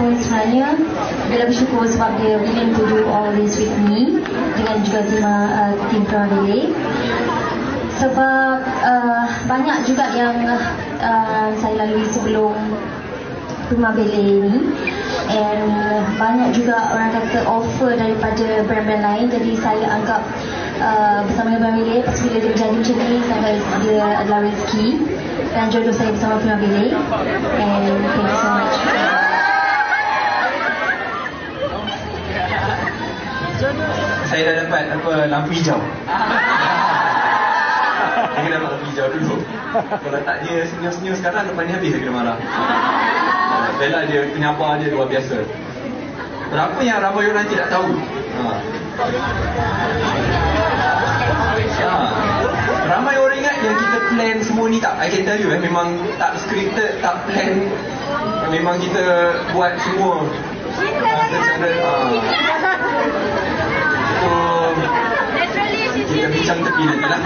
pun sebenarnya dia lebih syukur sebab dia willing to do all this with me dengan juga tim Prima Ballet. Sebab banyak juga yang saya lalui sebelum Prima Ballet ni, and banyak juga orang kata offer daripada brand-brand lain. Jadi saya anggap bersama dengan Prima Ballet, lepas bila dia berjadi macam ni, saya anggap dia adalah rezeki dan jodoh saya bersama Prima Ballet. And thank you so much. Saya dah dapat lampu hijau. Saya kena dapat lampu hijau dulu. Kalau tak dia senyum-senyum sekarang, lepas ni habis saya kena marah. Bella dia penyabar dia luar biasa. Berapa yang ramai orang tidak tahu. Ramai orang ingat yang kita plan semua ni tak. I can tell you memang tak scripted, tak plan. Memang kita buat semua secara kita bincang tepi nanti lah.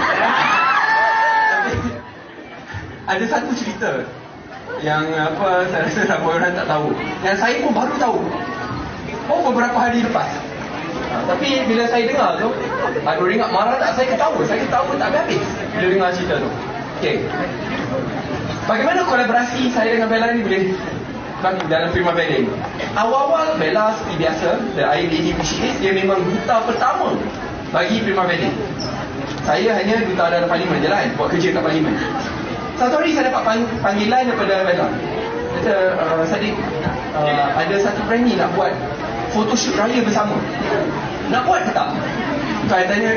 Ada satu cerita yang saya rasa ramai orang tak tahu, yang saya pun baru tahu beberapa hari lepas. Tapi bila saya dengar tu, ada orang ingat marah tak, saya ketawa tak habis bila dengar cerita tu. Okay, bagaimana kolaborasi saya dengan Bella ni boleh berlaku dalam Prima Ballet? Awal-awal Bella seperti biasa, the Iron Lady which she is, dia memang duta pertama bagi Prima Ballet. Saya hanya duta dalam parlimen je lah, buat kerja kat parlimen. Satu hari saya dapat panggilan daripada Bella. Kata, Sadiq, ada satu brand ni nak buat photoshoot raya bersama. Nak buat ke tak? Saya tanya,